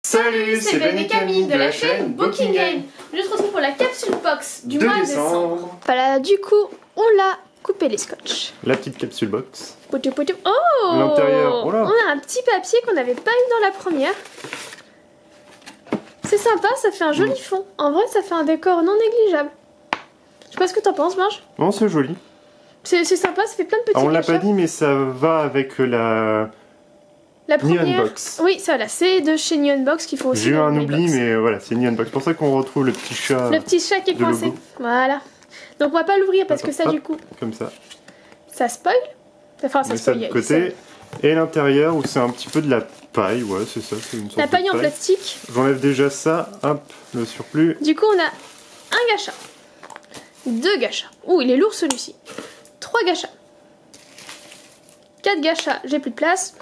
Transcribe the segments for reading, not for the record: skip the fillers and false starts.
Salut, c'est Ben et Camille de la chaîne Booking Game. Je te retrouve pour la capsule box du mois de décembre. Voilà, du coup, on l'a coupé les scotch. La petite capsule box. Poutou, poutou. Oh, l'intérieur, oh là. On a un petit papier qu'on n'avait pas eu dans la première. C'est sympa, ça fait un joli fond. En vrai, ça fait un décor non négligeable. Je sais pas ce que t'en penses, Marge. Non, c'est joli. C'est sympa, ça fait plein de petits On l'a gâchas. pas dit, mais ça va avec la première. Neon Box. Oui, ça là, c'est de chez Neon Box qu'il faut aussi. J'ai eu un les oubli, box. mais voilà, c'est Neon Box. C'est pour ça qu'on retrouve le petit chat. Le petit chat qui est de coincé. logo. Voilà. Donc on va pas l'ouvrir parce que ça, Hop, du coup, comme ça. ça spoil. Enfin, ça On met ça spoil. de côté. Et l'intérieur où c'est un petit peu de la paille, ouais, c'est ça, c'est une sorte La de paille en plastique. J'enlève déjà ça, hop, le surplus. Du coup, on a un gacha, 2 gachas. Ouh, il est lourd celui-ci. 3 gachas, 4 gachas, j'ai plus de place.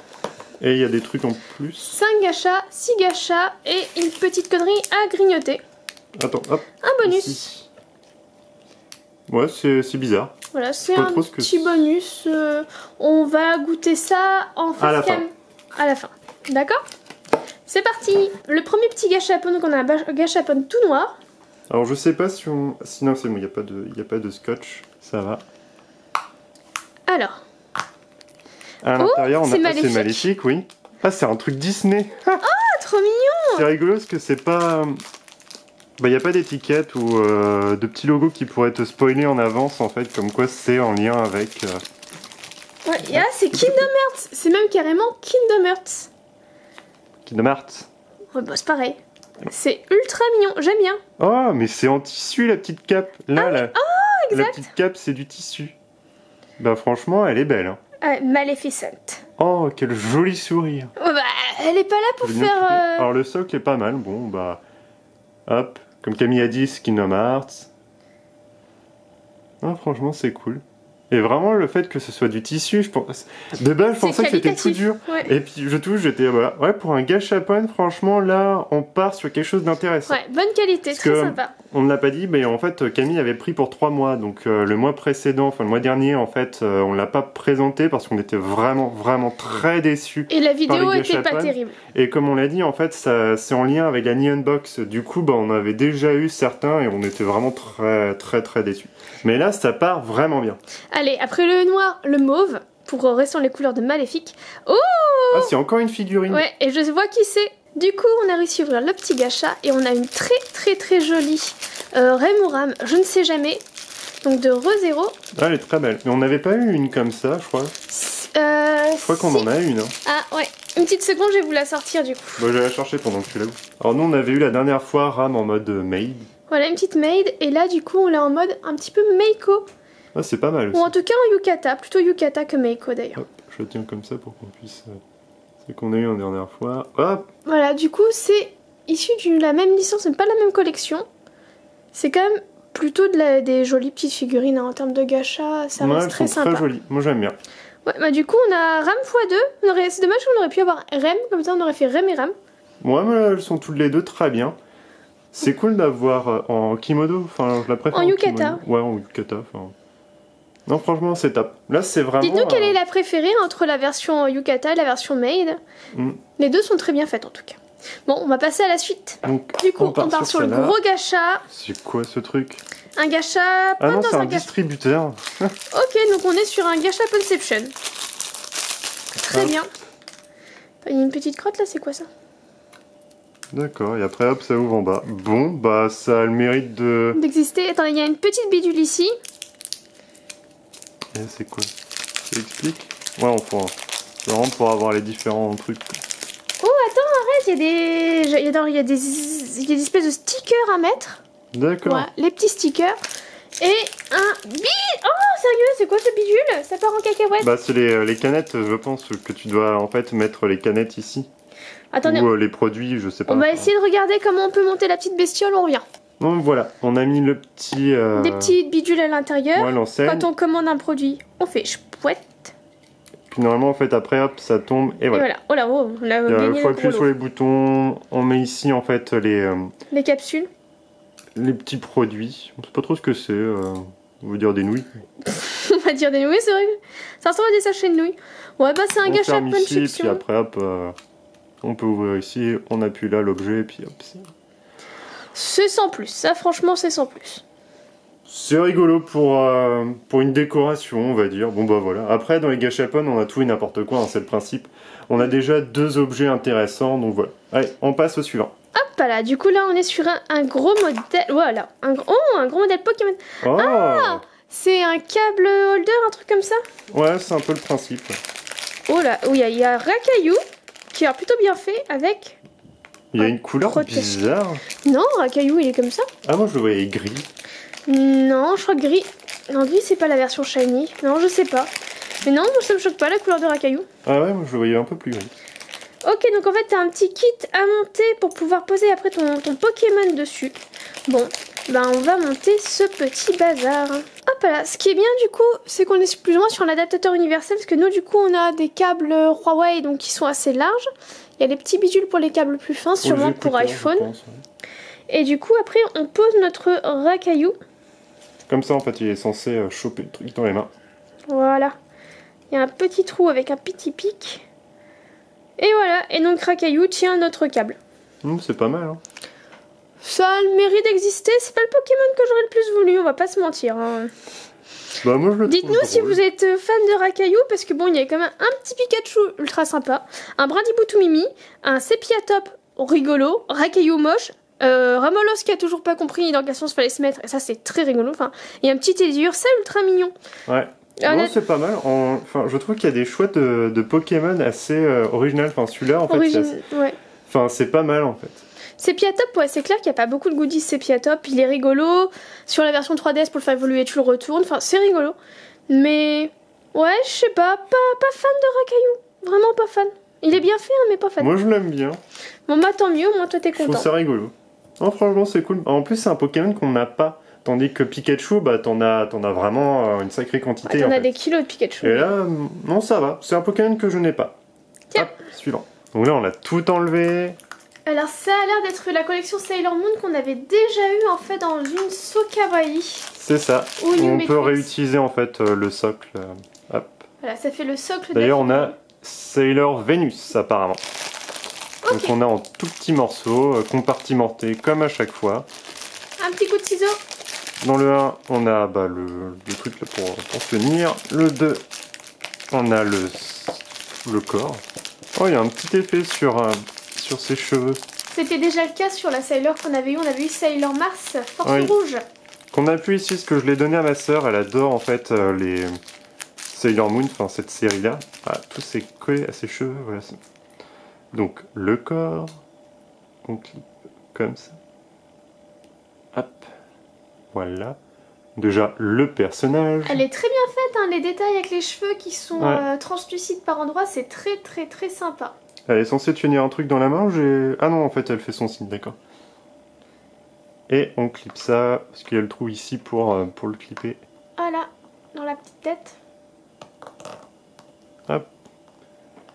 Et il y a des trucs en plus. 5 gachas, 6 gachas et une petite connerie à grignoter. Attends, hop. Un bonus. Ici. Ouais, c'est bizarre. Voilà, c'est Pas un trop ce que petit bonus. On va goûter ça en À la face cam à la fin. D'accord? C'est parti. Le premier petit gachapon, donc on a un gachapon tout noir. Alors je sais pas si on... Sinon c'est bon, il n'y a pas de scotch, ça va. Alors, À l'intérieur, on a c'est pas, c'est maléfique. maléfique, oui. Ah, c'est un truc Disney. ah, trop mignon. C'est rigolo parce que c'est pas... Bah, il n'y a pas d'étiquette ou de petits logos qui pourraient te spoiler en avance, en fait, comme quoi c'est en lien avec... Ouais, et là, c'est Kingdom Hearts. C'est même carrément Kingdom Hearts. Kingdom Hearts. Ouais, bah, c'est pareil. C'est ultra mignon, j'aime bien. Oh, mais c'est en tissu, la petite cape. Là, la exact. petite cape, c'est du tissu. Bah, franchement, elle est belle. Hein. Maleficent. Oh, quel joli sourire. Ouais, bah, elle est pas là pour Je vais bien faire... kiffer. Alors, le socle est pas mal. Bon, bah... Hop. Comme Camille a dit, c'est Kingdom Hearts. Ah, franchement, c'est cool. Et vraiment, le fait que ce soit du tissu, je pense... De base, je pensais que c'était tout dur. Ouais. Et puis, je touche, j'étais... Voilà. Ouais, pour un gâchapon, franchement, là, on part sur quelque chose d'intéressant. Ouais, bonne qualité, Parce très que, sympa. On ne l'a pas dit, mais en fait, Camille avait pris pour 3 mois. Donc, le mois précédent, enfin, le mois dernier, en fait, on l'a pas présenté parce qu'on était vraiment très déçus. Et la vidéo les était pas gâchapons. terrible. Et comme on l'a dit, en fait, c'est en lien avec la Neon Box. Du coup, bah, on avait déjà eu certains et on était vraiment très déçus. Mais là, ça part vraiment bien. Allez, après le noir, le mauve, pour rester dans les couleurs de Maléfique. Oh! Ah, c'est encore une figurine. Ouais, et je vois qui c'est. Du coup, on a réussi à ouvrir le petit gacha et on a une très jolie Remuram, je ne sais jamais. Donc de ReZero. Ah, elle est très belle. Mais on n'avait pas eu une comme ça, je crois. Je crois qu'on en a une. Hein. Ah ouais, une petite seconde, je vais vous la sortir du coup. Bon, je vais la chercher pendant que tu la ouvres. Alors nous, on avait eu la dernière fois Ram en mode maid. Voilà, une petite maid. Et là, du coup, on l'a en mode un petit peu Meiko. Ah, c'est pas mal aussi. Ou en tout cas en Yukata, plutôt Yukata que Meiko d'ailleurs. Hop, je tiens comme ça pour qu'on puisse... C'est qu'on a eu la dernière fois. Hop. Voilà, du coup, c'est issu de la même licence, mais pas la même collection. C'est quand même plutôt des jolies petites figurines hein, en termes de gacha, ça Ouais, reste elles très sont sympa. très jolies. Moi, j'aime bien. Ouais, bah du coup, on a Ram x2. C'est dommage qu'on aurait pu avoir Rem, comme ça on aurait fait Rem et Ram. Ouais, mais là, elles sont toutes les deux très bien. C'est cool d'avoir en kimono. Enfin, je la préfère En yukata. kimono. Ouais, en yukata. Enfin... Non, franchement, c'est top. Là, c'est vraiment... Dites-nous quelle est la préférée entre la version Yukata et la version Maid. Les deux sont très bien faites en tout cas. Bon, on va passer à la suite. Donc, Du coup, on part sur le celle-là. gros gacha. C'est quoi ce truc? Un gacha... Ah pas non, dans c'est un gacha. distributeur. Ok, donc on est sur un gacha Conception. Très Hop. bien. Il y a une petite crotte là, c'est quoi ça? D'accord, et après, hop, ça ouvre en bas. Bon, bah, ça a le mérite de... D'exister. Attends, il y a une petite bidule ici. Et c'est quoi? Ça explique? Ouais, enfin... C'est vraiment pour avoir les différents trucs. Oh, attends, arrête, il y a des espèces de stickers à mettre. D'accord. Ouais, les petits stickers. Et un bidule. Oh, sérieux, c'est quoi ce bidule? Ça part en cacahuète. Bah, c'est les canettes, je pense que tu dois en fait mettre les canettes ici. Attendez, Ou les produits, je sais pas. on va essayer de regarder comment on peut monter la petite bestiole, on revient. Donc voilà, on a mis le petit... Des petites bidules à l'intérieur. Ouais, l'enseigne. Quand on commande un produit, on fait chouette. Puis normalement, en fait, après, hop, ça tombe, et Et voilà. voilà. Oh là, on a Une gagné fois le appuyé gros sur lot. les boutons, on met ici, en fait, Les capsules. les petits produits. On sait pas trop ce que c'est, on veut dire des nouilles. On va dire des nouilles, c'est vrai. Ça ressemble à des sachets de nouilles. Ouais, bah c'est un On gacha ferme ici, puis Punchiption. après, hop, On peut ouvrir ici, on appuie là l'objet, et puis hop. C'est sans plus, ça franchement c'est sans plus. C'est rigolo pour une décoration, on va dire. Bon bah voilà. Après, dans les gâchapon, on a tout et n'importe quoi, hein, c'est le principe. On a déjà 2 objets intéressants, donc voilà. Allez, on passe au suivant. Hop là, du coup là on est sur un gros modèle, voilà, un gros modèle Pokémon. Oh Ah, c'est un câble holder, un truc comme ça. Ouais, c'est un peu le principe. Oh là, oui, il y a Rakayu, qui a plutôt bien fait avec... Il y a une couleur protection. bizarre. Non, Rakayu il est comme ça. Ah, moi je le voyais gris. Non, je crois que gris... Non, gris c'est pas la version shiny. Non, je sais pas. Mais non, ça me choque pas la couleur de Rakayu. Ah ouais, moi je le voyais un peu plus gris. Ok, donc en fait t'as un petit kit à monter pour pouvoir poser après ton Pokémon dessus. Bon, ben on va monter ce petit bazar. Hop là, ce qui est bien du coup, c'est qu'on est plus ou moins sur l'adaptateur universel, parce que nous du coup on a des câbles Huawei donc qui sont assez larges. Il y a des petits bidules pour les câbles plus fins, sûrement pour iPhone. Pense, ouais. Et du coup après on pose notre Rakayu. Comme ça en fait il est censé choper le truc dans les mains. Voilà. Il y a un petit trou avec un petit pic. Et voilà, et donc Rakayu tient notre câble. C'est pas mal, hein. Ça a le mérite d'exister, c'est pas le Pokémon que j'aurais le plus voulu, on va pas se mentir. Hein. Bah moi je le trouve Dites-nous si drôle. vous êtes fan de Rakayu, parce que bon, il y a quand même un petit Pikachu ultra sympa, un Brindiboutou Mimi, un Sepiatop rigolo, Rakayu moche, Ramolos qui a toujours pas compris dans quel sens fallait se mettre, et ça c'est très rigolo, enfin, il y a un petit Tédur, c'est ultra mignon. Ouais. Non, c'est pas mal. Enfin, je trouve qu'il y a des choix de Pokémon assez original. Enfin, celui-là, en fait, Ouais. Enfin, c'est pas mal, en fait. Sepiatop, ouais, c'est clair qu'il n'y a pas beaucoup de goodies Sepiatop, il est rigolo. Sur la version 3DS, pour le faire évoluer, tu le retournes, enfin, c'est rigolo. Mais, ouais, je sais pas fan de Rakayu. Vraiment pas fan. Il est bien fait, hein, mais pas fan. Moi, je l'aime bien. Bon, bah tant mieux, au moins toi t'es Je content. trouve ça rigolo. Non, franchement, c'est cool. En plus, c'est un Pokémon qu'on n'a pas. Tandis que Pikachu, bah, t'en as vraiment une sacrée quantité. Ouais, t'en en as fait. des kilos de Pikachu. Et là, non, ça va. C'est un Pokémon que je n'ai pas. Tiens. Hop, suivant. Donc là, on a tout enlevé. Alors, ça a l'air d'être la collection Sailor Moon qu'on avait déjà eu en fait dans une Sokabai. C'est ça. Ou New On Matrix. peut réutiliser en fait le socle. Hop. Voilà, ça fait le socle. D'ailleurs, on d'Afrique. a Sailor Venus apparemment. Donc on a en tout petits morceaux, compartimentés comme à chaque fois. Un petit coup de ciseau. Dans le 1, on a le truc là pour tenir. Le 2, on a le corps. Oh, il y a un petit effet sur ses cheveux. C'était déjà le cas sur la Sailor qu'on avait eu. On avait eu Sailor Mars, Force Oui. Rouge. Qu'on a pu ici, ce que je l'ai donné à ma sœur. Elle adore en fait les Sailor Moon, enfin cette série-là. Ah, tout c'est collé à ses cheveux. Voilà. Donc le corps, on clip comme ça. Hop, voilà. Déjà le personnage. Elle est très bien faite, hein, les détails avec les cheveux qui sont Ouais. translucides par endroits, c'est très très très sympa. Elle est censée tenir un truc dans la main. Ah non, en fait, elle fait son signe, d'accord. Et on clip ça parce qu'il y a le trou ici pour le clipper. Voilà, dans la petite tête. Hop.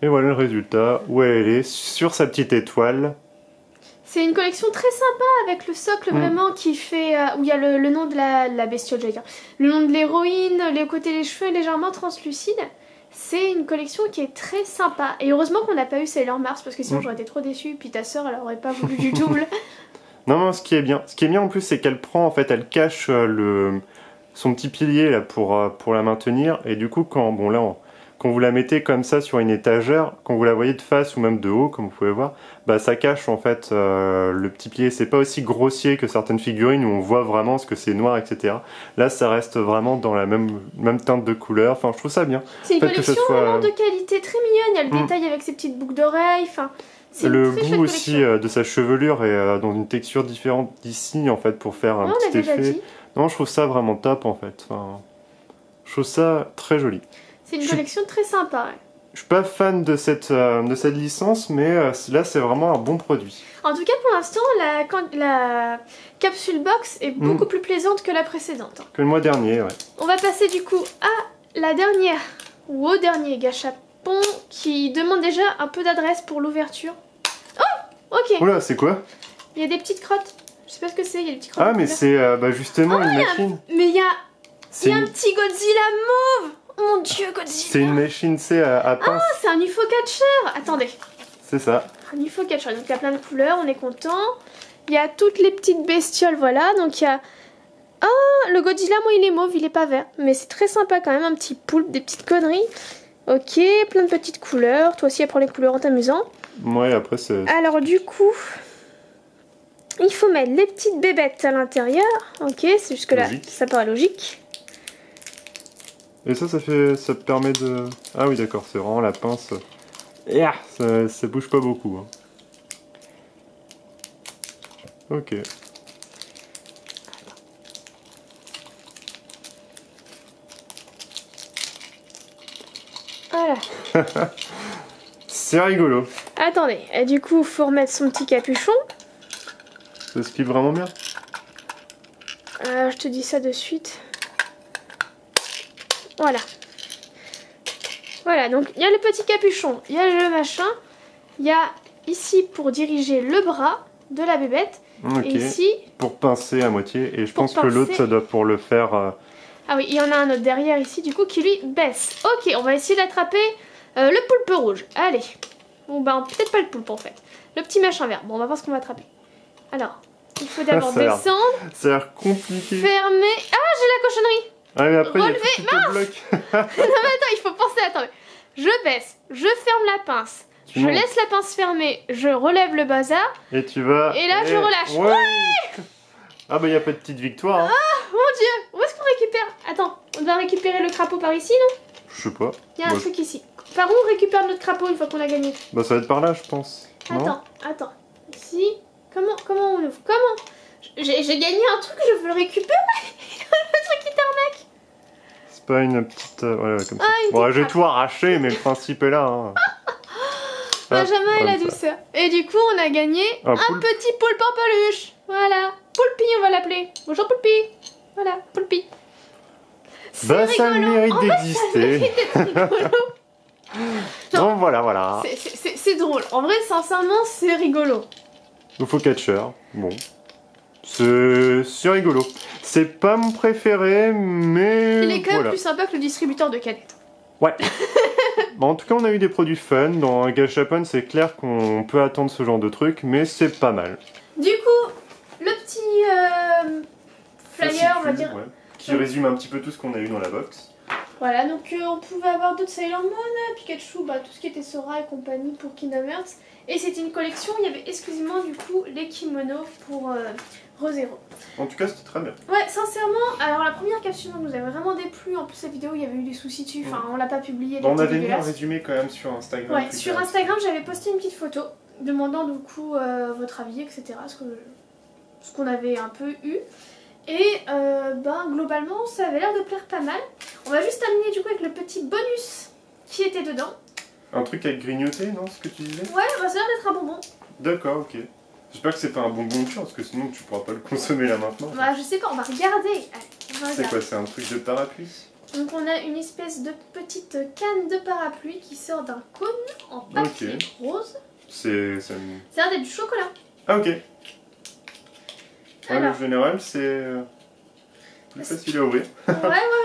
Et voilà le résultat où elle est sur sa petite étoile. C'est une collection très sympa avec le socle vraiment qui fait... où il y a le nom de la bestiole, j'allais dire. Le nom de l'héroïne, les côtés des cheveux légèrement translucides. C'est une collection qui est très sympa. Et heureusement qu'on n'a pas eu Sailor Mars parce que sinon j'aurais été trop déçue. Puis ta soeur, elle aurait pas voulu du double. Non, ce qui est bien en plus, c'est qu'elle prend, en fait, elle cache son petit pilier là pour la maintenir. Et du coup, quand vous la mettez comme ça sur une étagère, quand vous la voyez de face ou même de haut, comme vous pouvez voir, bah ça cache en fait le petit pilier. C'est pas aussi grossier que certaines figurines où on voit vraiment ce que c'est noir, etc. Là, ça reste vraiment dans la même teinte de couleur. Enfin, je trouve ça bien. C'est une En fait, que ce collection soit- vraiment de qualité très mignonne. Il y a le détail avec ses petites boucles d'oreilles. Enfin, c'est une Le très chouette bout aussi collection. de sa chevelure est dans une texture différente d'ici, en fait, pour faire un Ouais, on a petit déjà effet. dit. Non, je trouve ça vraiment top, en fait. Enfin, je trouve ça très joli. C'est une Je- collection très sympa. Ouais. Je suis pas fan de cette licence, mais là, c'est vraiment un bon produit. En tout cas, pour l'instant, la capsule box est beaucoup plus plaisante que la précédente. Que le mois dernier, ouais. On va passer du coup à la dernière, ou au dernier gâchapon, qui demande déjà un peu d'adresse pour l'ouverture. Oh, ok. Oula, c'est quoi? Il y a des petites crottes. Je sais pas ce que c'est, il y a des petites crottes. Ah, mais c'est justement une machine. Mais il y a C'est un une, petit Godzilla mauve. Oh mon dieu, Godzilla. c'est une machine, c'est à pince. Ah, c'est un UFO catcher. Attendez. C'est ça. un Infocatcher. Donc il y a plein de couleurs, on est content. Il y a toutes les petites bestioles, voilà. Donc il y a... Ah, le Godzilla, moi il est mauve, il est pas vert. Mais c'est très sympa quand même, un petit poulpe, des petites conneries. Ok, plein de petites couleurs. Toi aussi, apprends les couleurs en t'amusant. Ouais, après c'est... Alors du coup, il faut mettre les petites bébêtes à l'intérieur. Ok, c'est jusque là, Logique. ça paraît logique. Et ça permet de... Ah oui, d'accord, c'est vraiment la pince. Yeah, ça bouge pas beaucoup. Hein. Ok. Voilà. C'est rigolo. Attendez, et du coup, faut remettre son petit capuchon. Ça se plie vraiment bien. Je te dis ça de suite. Voilà. Voilà, donc il y a le petit capuchon, il y a le machin, il y a ici pour diriger le bras de la bébête, Ok. et ici... Pour pincer à moitié. Et je Pour pense que l'autre, pincer. ça doit pour le faire... Ah oui, il y en a un autre derrière ici, du coup, qui lui baisse. Ok, on va essayer d'attraper le poulpe rouge. Allez. Bon, bah, peut-être pas le poulpe, en fait. Le petit machin vert. Bon, on va voir ce qu'on va attraper. Alors, il faut d'abord Ça a l'air- descendre, Ça a l'air compliqué. fermer... Ah, j'ai la cochonnerie. Ah, mais après, il y a Relever, tout qui te bloque. Non, mais attends, il faut penser, attends. Je baisse, je ferme la pince, je montes. laisse la pince fermée, je relève le bazar. Et tu vas... Et là, je relâche. Ouais. Ah bah, il n'y a pas de petite victoire. Hein. Mon dieu, où est-ce qu'on récupère? Attends, on doit récupérer le crapaud par ici, non? Je sais pas. Il y a un Bah, truc ici. Par où on récupère notre crapaud une fois qu'on a gagné? bah, ça va être par là, je pense. Non Attends. Ici. Comment on ouvre? Comment? J'ai gagné un truc, je veux le récupérer. Le truc qui t'arnaque. C'est pas une petite... voilà, comme ça. Ah, une Bon, petite je vais trappe. tout arracher, mais le principe est là. Hein. Benjamin et la comme ça. douceur. Et du coup, on a gagné Un un poulpe. petit poulpe en peluche. Voilà. Poulpi, on va l'appeler. Bonjour Poulpi. Voilà, Poulpi. C'est Bah, ça a le rigolo. mérite En vrai, ça d'exister. mérite d'être rigolo. Donc voilà. C'est drôle. En vrai, sincèrement, c'est rigolo. Infocatcher, bon. C'est rigolo. C'est pas mon préféré, mais... Il est quand même voilà. plus sympa que le distributeur de canettes. Ouais. Bon, en tout cas, on a eu des produits fun. Dans Gachapon, c'est clair qu'on peut attendre ce genre de truc, mais c'est pas mal. Du coup, le petit flyer, on va dire. Ouais, qui résume un petit peu tout ce qu'on a eu dans la box. Voilà, donc on pouvait avoir d'autres Sailor Moon, Pikachu, bah, tout ce qui était Sora et compagnie pour Kingdom Hearts. Et c'était une collection, il y avait exclusivement du coup les kimonos pour ReZero. En tout cas, c'était très bien. Ouais, sincèrement, alors la première capsule nous avait vraiment déplu. En plus, la vidéo, il y avait eu des soucis dessus, enfin, on l'a pas publiée. Bon, on avait mis un résumé quand même sur Instagram. Ouais, sur Instagram, j'avais posté une petite photo demandant du coup votre avis, etc. Ce qu'on avait un peu eu. Et ben, globalement, ça avait l'air de plaire pas mal. On va juste terminer du coup avec le petit bonus qui était dedans. Un truc avec grignoter, non, ce que tu disais? Ouais, bah, ça a l'air d'être un bonbon. D'accord, ok. J'espère que c'est pas un bonbon de chien, parce que sinon tu pourras pas le consommer là maintenant. Bah, je sais pas, on va regarder. Allez, on va C'est regarder. quoi, c'est un truc de parapluie? Donc, on a une espèce de petite canne de parapluie qui sort d'un cône en papier rose. C'est... Ça a l'air d'être du chocolat. Ah, ok. Ouais, Alors. en général, c'est plus facile à ouvrir. Ouais,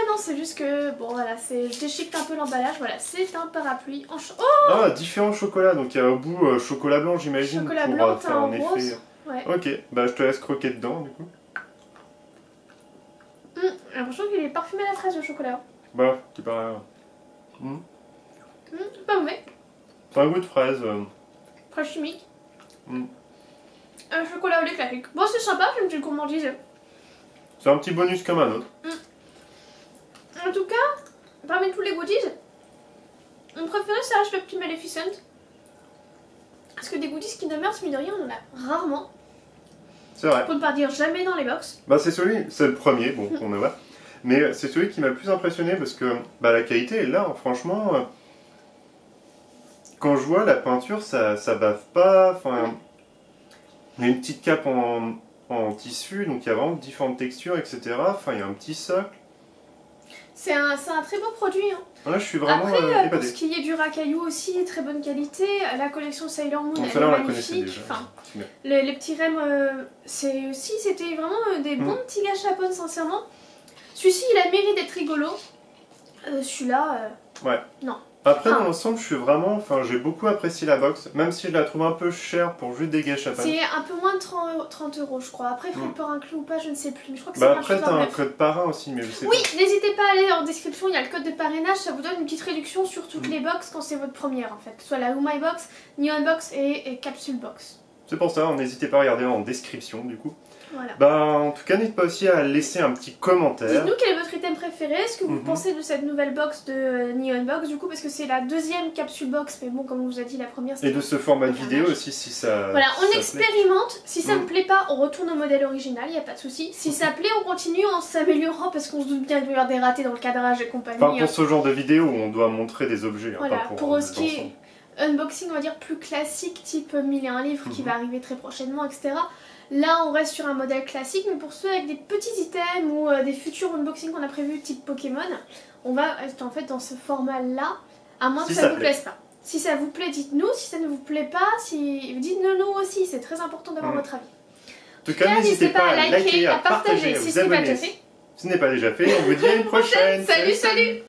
non, c'est juste que, bon, voilà, je déchiquete un peu l'emballage. Voilà, c'est un parapluie en oh, Ah, différents chocolats. Donc il y a au bout chocolat blanc, j'imagine, chocolat pour blanc, faire teint un rose. effet. Ouais. Ok, bah je te laisse croquer dedans du coup. J'ai l'impression qu'il est parfumé à la fraise, le chocolat. Bah, tu paraît. Pas mauvais. C'est un goût de fraise. Fraise chimique. Mm. Un chocolat au lait classique. Bon, c'est sympa, c'est une petite gourmandise. C'est un petit bonus comme un autre. En tout cas, parmi tous les goodies, mon préféré, ça reste le petit Maleficent. Parce que des goodies Kingdom Hearts, mine de rien, on en a rarement. C'est vrai. Pour ne pas dire jamais dans les box. Bah c'est le premier, bon, on le voit. Mais c'est celui qui m'a le plus impressionné parce que bah, la qualité est là, hein, franchement. Quand je vois la peinture, ça bave pas. Enfin, il y a une petite cape en tissu, donc il y a vraiment différentes textures, etc. Enfin, il y a un petit socle. C'est un très beau produit. Hein. Là, je suis vraiment Après, pour épadé. ce qui est du racaillou aussi, très bonne qualité. La collection Sailor Moon, Bon, elle celle-là, on est la connaissait magnifique. déjà. Enfin, C'est bien. les petits rems, c'était vraiment des bons petits gâchapons, sincèrement. Celui-ci, il a le mérite d'être rigolo. Celui-là, Ouais. non. Après, dans l'ensemble, je suis vraiment... Enfin, j'ai beaucoup apprécié la box, même si je la trouve un peu chère pour juste des gâchapans. C'est un peu moins de 30 euros, je crois. Après, frais de port inclus ou pas, je ne sais plus. Mais je crois que Bah c'est après, t'as un code parrain aussi, mais je sais Oui, pas. n'hésitez pas à aller en description, il y a le code de parrainage, ça vous donne une petite réduction sur toutes les box quand c'est votre première, en fait. Que ce soit la Oh My Box, Neon Box et Capsule Box. C'est pour ça, n'hésitez pas à regarder en description, du coup. Voilà. Bah, en tout cas, n'hésitez pas aussi à laisser un petit commentaire. Dites-nous quel est votre item préféré, ce que vous pensez de cette nouvelle box de Neon Box, du coup, parce que c'est la deuxième capsule box, mais bon, comme on vous a dit, la première c'était... Et de ce format de vidéo aussi, si ça... Voilà, on ça expérimente, si ça ne plaît pas, on retourne au modèle original, il n'y a pas de souci. Si ça plaît, on continue en s'améliorant, parce qu'on se doute bien qu'il va y avoir des ratés dans le cadrage et compagnie. Enfin, pour ce genre de vidéo où on doit montrer des objets. Voilà, pas pour ce qui est unboxing, on va dire, plus classique, type 1001 livres qui va arriver très prochainement, etc. Là, on reste sur un modèle classique, mais pour ceux avec des petits items ou des futurs unboxings qu'on a prévus type Pokémon, on va être en fait dans ce format-là, à moins que ça vous plaise pas. Si ça vous plaît, dites-nous. Si ça ne vous plaît pas, dites-nous nous aussi. C'est très important d'avoir votre avis. En tout cas, n'hésitez pas à liker, à partager, à si vous ce n'est pas abonner. déjà fait. Ce n'est pas déjà fait, on vous dit à une prochaine. Salut, salut.